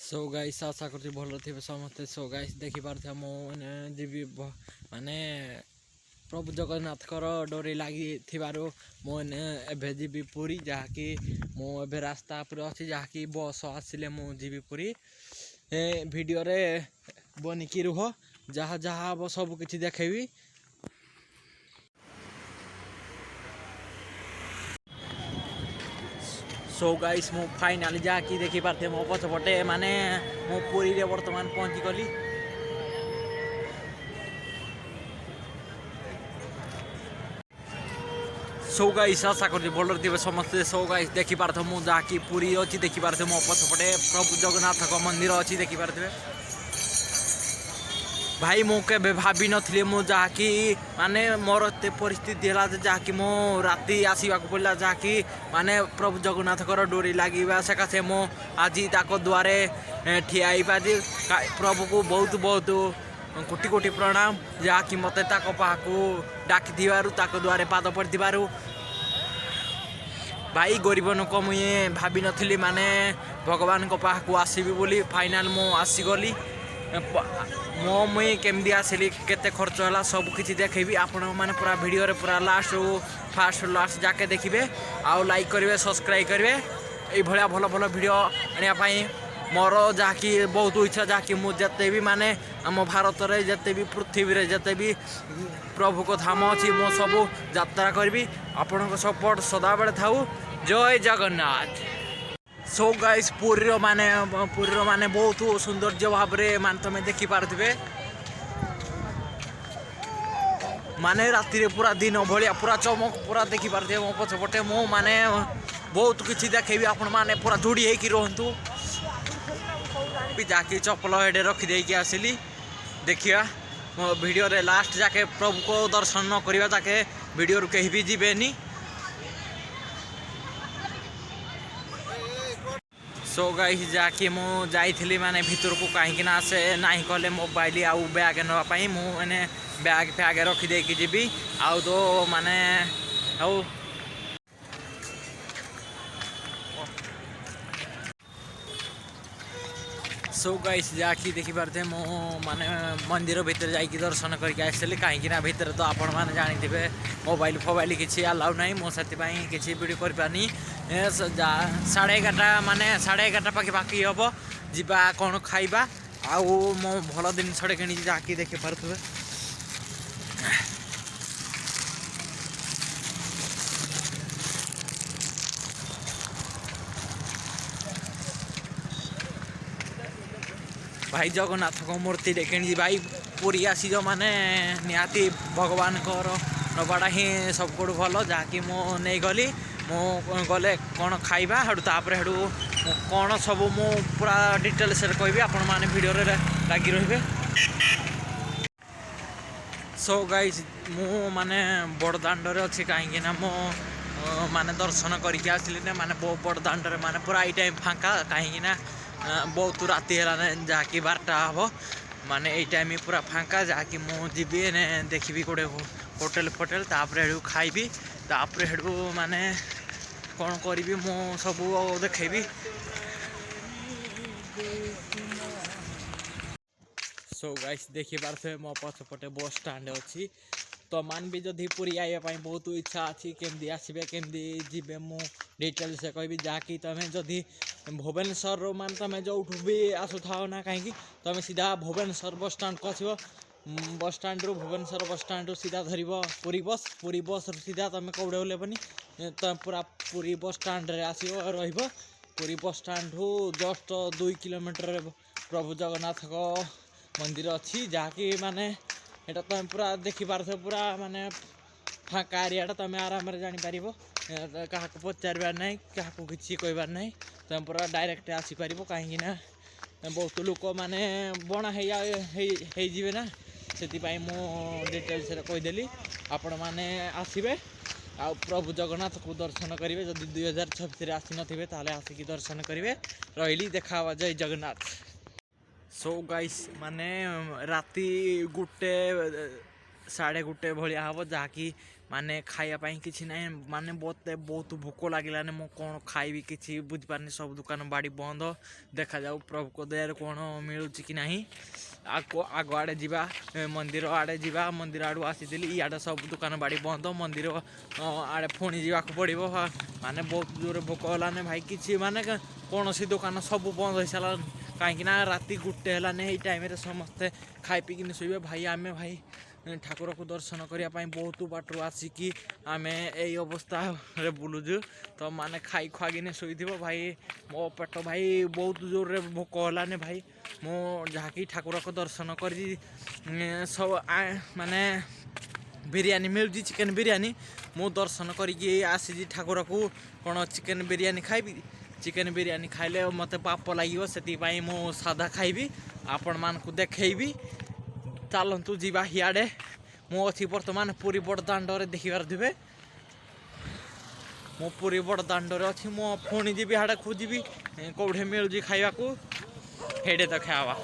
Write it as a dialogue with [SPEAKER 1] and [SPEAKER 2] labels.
[SPEAKER 1] So guys आशा करती भल थे समस्ते। सो गाइस देखी पार्थ मो जीवी माने प्रभु जगन्नाथ डोरी लगी मुझे जीवी पुरी जहाँकि मुझे रास्ता पर अच्छी जहाँकि बस आसिले मुझे पुरी वीडियो रे बनिकी रुह जहाँ जहाँ हम सब किसी देखेबी। सो गाइस मु फाइनाली जाकि देखी पार्थे मो पछपटे माने मो पुरी रे वर्तमान पहुंची गली। सो गाइस आशा करती भल थे समस्ते। सो गाइस देखी पार्थ मु जाकि पुरी अच्छी देखी पार्थे मो पछपटे प्रभु जगन्नाथ मंदिर अच्छी देखी पार्थे। भाई मु के भाभी नी मु जहाँकि माने मोर एत परिस्थिति है जहाँकि मो राति आसवा पड़ा जहाँकि माने प्रभु जगन्नाथ डोरी लगे सकाशे मो आज द्वारे ठिया पारि प्रभु को बहुत बहुत कोटि कोटि प्रणाम जहाँकि मत डाकी द्वारे पाद पड़ि भाई गरीब लोक मुझे भाभी नी माने भगवान पाखक आसबि बोली फाइनाल मु आसीगली मुई केमती आसिली केते खर्च है सब किसी देखेबी आपण मैंने पूरा वीडियो रे पूरा लास्ट फास्ट लास्ट जाके देखिए आउ लाइक करेंगे सब्सक्राइब करेंगे ये भल भल वीडियो आने मोर जहाँकि बहुत इच्छा जहाँकि मुझे भी माने आम भारत में जिते भी पृथ्वी रे जिते भी प्रभु को धाम अच्छी मो सब यात्रा करी आपण सपोर्ट सदा बेले थाऊ। जय जगन्नाथ। सो गाइस पुरी माने बहुत सौंदर्य भाव मान तुम देखी पारे माने राति पूरा दिन भाया पूरा चमक पूरा देखी पारे मो पछपटे मो माने बहुत किसी देखेबी आपण माने पूरा जोड़ी होगी रुहतु जाकि चपल हेडे रखिदे आसिली देखिया वीडियो रे लास्ट जाके प्रभु को दर्शन न करवा जाके वीडियो कहीं भी जीवेनी। सो गाइस जाकि मु जाइली माने भितर को कहीं आसे ना कले मोबाइल आउ बैग नापी मुझे बैग फैग रखिदे जी आउ तो माने आउ सो गाइस जाकि देखी पारे मो माने मंदिर भीतर जाकि दर्शन करके आसली कहीं भीतर तो आपण मैंने जानी थे मोबाइल फोबाइल किसी अलाउ ना मुझे किसी वीडियो कर पानी 11:30 माने 11:30 पाखी हम जा कौन खाइबा आउ मो भल दिन छड़े कि जाकि देखी पारे भाई जगन्नाथ को मूर्ति देखे भाई पूरी आसी माने निहाती भगवान नबाड़ा ही सब कुछ भल जहाँकि मु नहीं गली मु गले कौन खाइबा हेडू तापर हेडू कौन सब मु पूरा डिटेल्स कहबी आपण माने वीडियो रे लगी रहिबे। सो गाइस मु माने बड़ दांड रे अछि कहीं ना मो माने दर्शन करके आसली ना माने बड़ दांड रे माने पूरा ई टाइम फांका कहीं ना बहुत राति है जहाँकि 12टा हम माने ये टाइम पूरा फांका जहाँकि मुझे देखी गोटे होटेल फोटेल तापर हेडू खाइबी तापर हेडू माने कौन करी मु सब देखेबी। सो गाइस देखी पारे मो पछपटे बस स्टाण्ड अच्छी तो मान भी जदि पूरी आइवाई बहुत इच्छा अच्छी केमती आसबे केमती जीवे मु डिटेल्स कहबी जहाँकि तुम्हें जदि भुवनेश्वर मान तुम जो भी आसुथा ना कहीं तुम सीधा भुवनेश्वर बस स्टाण्ड को आसो बस स्टाण्ड रु भुवनेश्वर बस स्टाण्ड रु सीधा धर पुरी बस सीधा तुम कौड़े ओल्हेबनी तुम पूरा पुरी बस स्टाण्ड रे आसो रुरी बस स्टाण्ड रु जस्ट 2 किलोमीटर प्रभु जगन्नाथ को मंदिर अच्छी जहाँकि माने एटा तुम पूरा देखी पारे पूरा माने फाँका एरियाटा तुम आराम से जापर क्या पचार ना क्या किसी कहबार ना तुम पूरा डायरेक्ट आसीपर कहीं बहुत लोक माने बणा हो ना से डिटेल्स कहीदेली आपण मैंने आसबे आ प्रभु जगन्नाथ को दर्शन करेंगे जदि 2026 आसी नथिबे ताले आसिकी दर्शन करेंगे रही देखा जय जगन्नाथ। सो गाइस माने राति 1 1:30 भाया हम जहाँकि माने खाइबा किसी ना माने बहुत भोक लगे मु कौन खाइबी किसी बुझिपारनी सब दुकान बाड़ी बंद देखा जाऊ प्रभु को दयार कौन मिलूँ कि नहीं आग आड़े जा मंदिर आड़े जा मंदिर आड़ू आसी इे सब दुकान बाड़ी बंद मंदिर आड़े पुणी जावाक पड़ो माने बहुत जोर भोक होलाने भाई किसी माने कौन सी दुकान सब बंद हो सारा कहीं राति गुटे है टाइम समस्ते खाई पीकिन शोबे भाई आमे भाई ठाकुर को दर्शन करने बहुत बाटू आसिकी आम यही अवस्था बुलुचु तो माने खाई खुआगिने शोथ भाई मो पेट भाई बहुत जोर रे भोक होलाने भाई मो जहाँकि ठाकुर को दर्शन कर सब माने बिरयानी मिलूँ चिकेन बिरयानी मु दर्शन करके आसी ठाकुर को कौन चिकेन बिरयानी खाइबी चिकेन बिरयानी खाइले मत पाप लगे से मु सादा खाइबी आपण मान को देखी चलतु जीवा हियाड़े मु अच्छी बर्तमान पूरी बड़ दांडे देखिबार थे मो पूरी बड़ दांडे अच्छी मो पुणी जी हाड़े खोजी कौटे मिलूँ खाइबा को हेडे तो खावा।